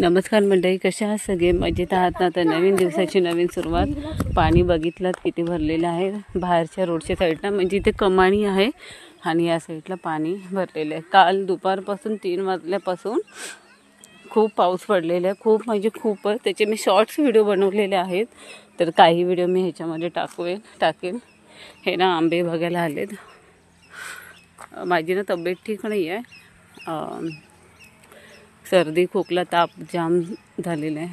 नमस्कार मंडळी, कशा आहात सगळे? मजेत आहात ना? तर नवीन दिवसाची नवीन सुरुवात. पाणी बघितलं किती भरलेलं आहे बाहेरच्या रोडच्या साईडला, म्हणजे इथे कमानी आहे आणि या साईडला पाणी भरलेलं आहे. काल दुपारपासून 3 वाजल्यापासून खूप पाऊस पडलेला आहे, खूप म्हणजे खूपच. त्याचे मी शॉर्ट्स व्हिडिओ बनवलेले आहेत, तर काही व्हिडिओ मी ह्याच्यामध्ये टाकेन. हे ना आंबे बघायला आलेत. माझी ना तब्येत ठीक नाही आहे, सर्दी खोकला ताप जाम झालेला आहे.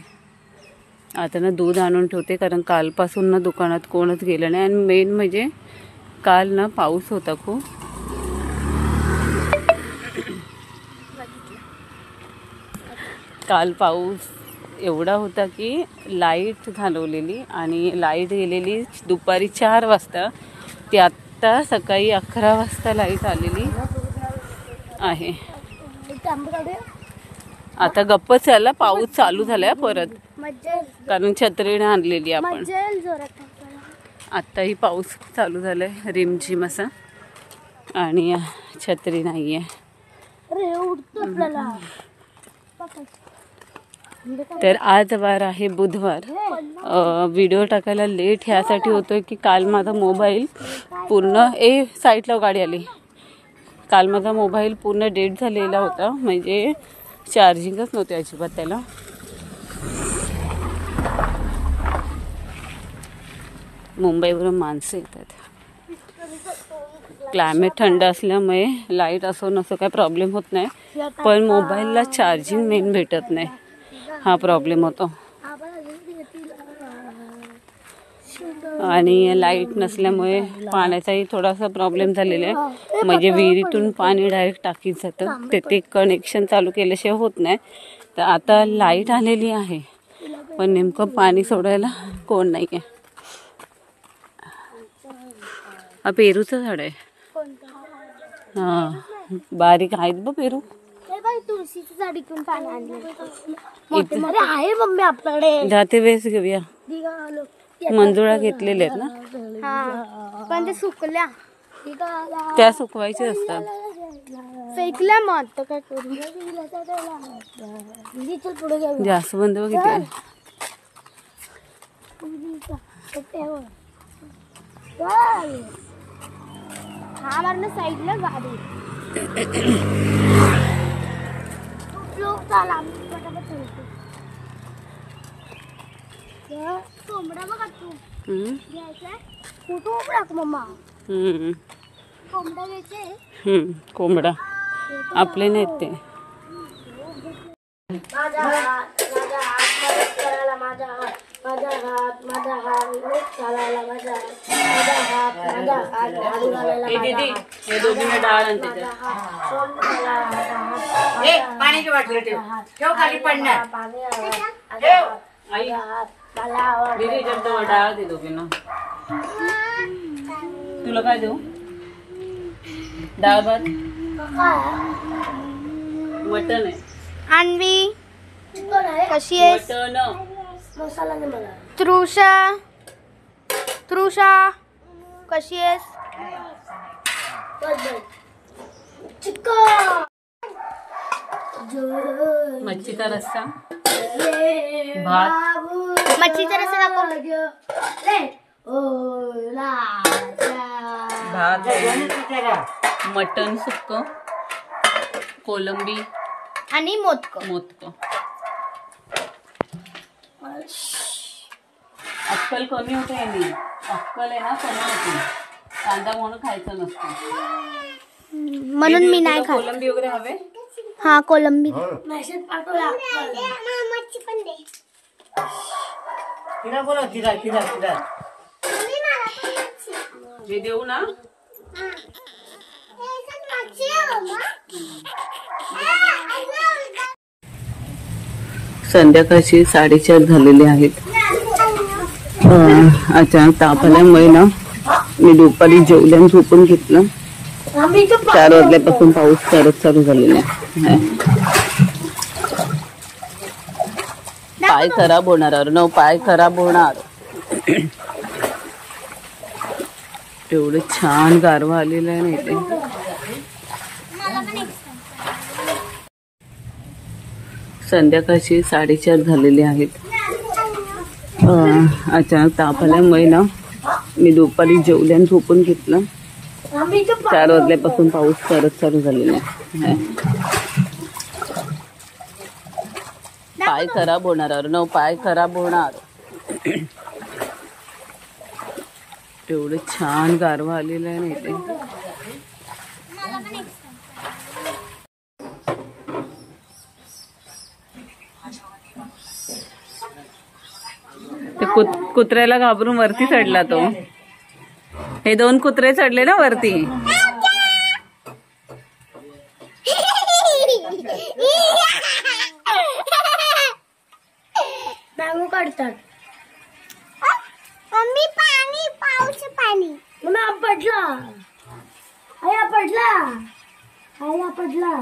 आता ना दूध आणून ठेवते, कारण कालपासून ना दुकानात कोणच गेलं नाही. आणि मेन म्हणजे काल ना पाऊस होता खूप. काल पाऊस एवढा होता की लाईट घालवलेली, आणि लाईट गेलेली दुपारी 4 वाजता. ती आत्ता सकाळी 11 वाजता लाईट आलेली आहे. आता गप्पच झाला, पाऊस चालू झालाय परत, कारण छत्रीने आणलेली आपण. आत्ताही पाऊस चालू झालाय रिमझिम असा, आणि छत्री नाहीये. तर आज वार आहे बुधवार. व्हिडिओ टाकायला लेट ह्यासाठी होतोय की काल माझा मोबाईल पूर्ण साईडला गाडी आली. काल माझा मोबाईल पूर्ण डेड झालेला होता, म्हणजे चार्जिंगच नव्हते अजिबात त्याला. मुंबईवरून माणसं येतात. क्लायमेट थंड असल्यामुळे लाईट असो नसो काही प्रॉब्लेम होत नाही, पण मोबाईलला चार्जिंग मेन भेटत नाही, हा प्रॉब्लेम होतो. आणि लाईट नसल्यामुळे पाण्याचाही थोडासा प्रॉब्लेम झालेला आहे, म्हणजे विहिरीतून पाणी डायरेक्ट टाकीत जातं, ते कनेक्शन चालू केल्याशिवाय होत नाही. तर आता लाईट आलेली आहे, पण नेमकं पाणी सोडायला कोण नाही आहे. हा पेरूचं झाड आहे. हा बारीक आहेत बघ पेरू. तुळशीचं झाड इकडून पाणी आणलं आहे मम्मी आपल्याकडे. जाते वेळेस घेऊया. मंजुळा घेतलेल्या आहेत ना, पण ते सुकल्या. त्या सुकवायच्या असतात. फेकल्या मग आता काय करू. जास्वंद किती आहे. हा मारण साईडला गाडी कोंबडा बघा तू घ्यायचा फोटो टाक मम्मा. कोंबडा घ्यायचे. कोंबडा आपले नाहीत ते. माझा हात माझा हात करायला माझा हात माझा हात माझा हात चालायला माझा हात माझा हात झाडू घालायला हे दोघींना डाळ आणते. पाण्याची बाटली ठेव खाली पडणार. आई डाळ दे दोघींना. तुला काय देऊ? डाळ भात मटन आहे. अन्वी कशी आहेस? मसाला नाही मला. तृषा कशी आहेस? मच्छीचा रस्सा भात. मच्छीचा रस्सा दाखव. भात मटन सुक्क कोलंबी आणि मोदक. अक्कल कमी होते यांनी. अक्कल आहे ना कमी होते. कांदा म्हणून खायचं नसतं, म्हणून मी नाही खात. कोलंबी वगैरे हवे. हा कोलंबी. मेसेज पाठवला. तिला बोला तिला. हे देऊ ना. संध्याकाळची 4:30 झालेले आहेत. अचानक ताप आल्यामुळे ना मी दुपारी जेवल्यान झोपून घेतलं. 4 वाजल्यापासून पाऊस चालू झालेला आहे. पाय खराब होणार अर्णव, पाय खराब होणार. एवढं छान गारवा आलेला आहे ना इथे. संध्याकाळची 4:30 झालेले आहेत. अचानक ताप आल्यामुळे ना मी दुपारी जेवले आणि झोपून घेतलं. 4 वाजल्यापासून पाऊस परत चालू झालेला आहे. पाय खराब होणार अर्णव, पाय खराब होणार. एवढं छान गारवा आलेला आहे ना इथे. ते कुत्र्याला घाबरून वरती चढला तो. हे 2 कुत्रे चढले ना वरती. मँगो काढतात. मम्मी पाणी, पाऊस पाणी. मम्मी पडला. आया पडला. आया पडला.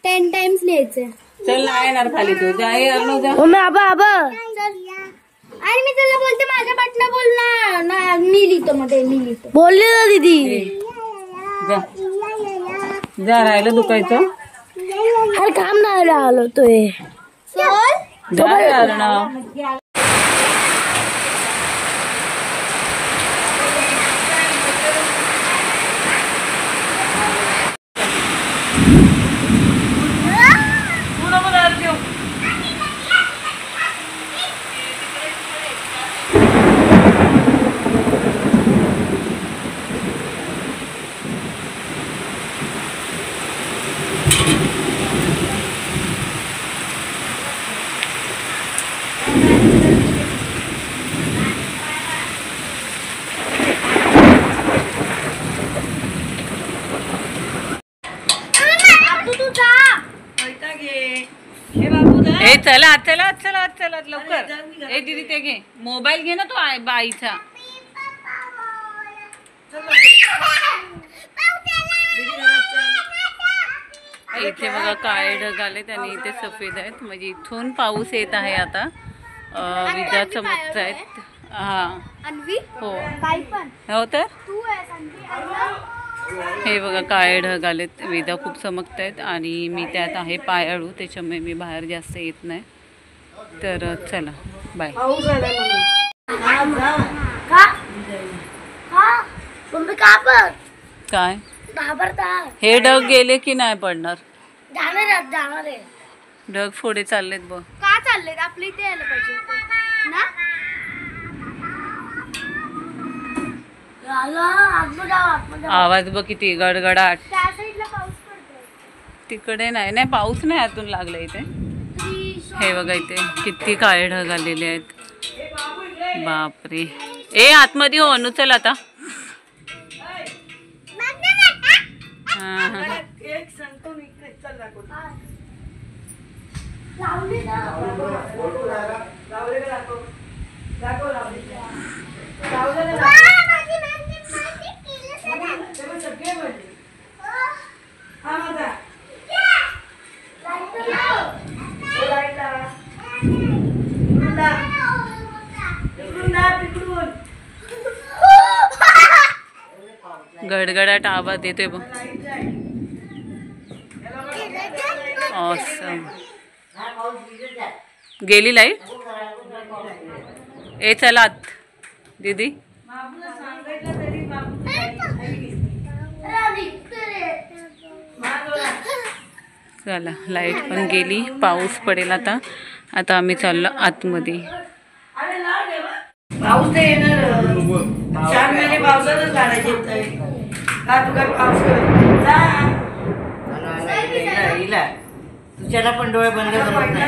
10 टाइम्स लिहायचं. चल नाही येणार खाली तू. जा अर्णव जा. मम्मी आबा आबा. आणि मी तुला बोलते माझ्या पाटला बोल ना. मी लिहितो मध्ये मी लिहितो. बोलली ना दीदी. जा जा, राहिलं दुखायचं. अरे काम नाही राहिलो तो. जा अर्णव. ए चला चला चला चला लवकर. ए दीदी ते घे, मोबाईल घे ना तो बाईचा. इथे बघा काळे ढग आलेत आणि इथे सफेद आहेत. म्हणजे इथून पाऊस येत आहे आता. विजा चमकत आहेत. हा हो हो. तर हे बघा काळे ढग आलेत, विजा खूप चमकत आहेत आणि मी त्यात आहे पायाळू, त्याच्यामुळे मी बाहेर जास्त येत नाही. तर चला बाय. काय हे ढग गेले की नाही पडणार? जाणार आहे. ढग पुढे चाललेत बघ. का चाललेत? आपल्या इथे यायला पाहिजे ना. आवाज बघ किती गडगडाट. त्या साईडला पाऊस पडतोय. तिकडे नाही. नाही पाऊस नाही आतून लागला इथे. हे बघा इथे किती काळे ढग आलेले आहेत. बापरे. ए आतमध्ये हो अनु. चल आता. गडगडाट आवाज येतोय बघ. ऑसम. गेली लाईट. ए चला आत दीदी. चला लाईट पण गेली. पाऊस पडेल आता. आता आम्ही चाललो आतमध्ये. पाऊस नाही येणार. 4 महिने पावसातच काढायचे. का तू काय पाऊस जा. तुझ्याला पण डोळे बंद करत नाही.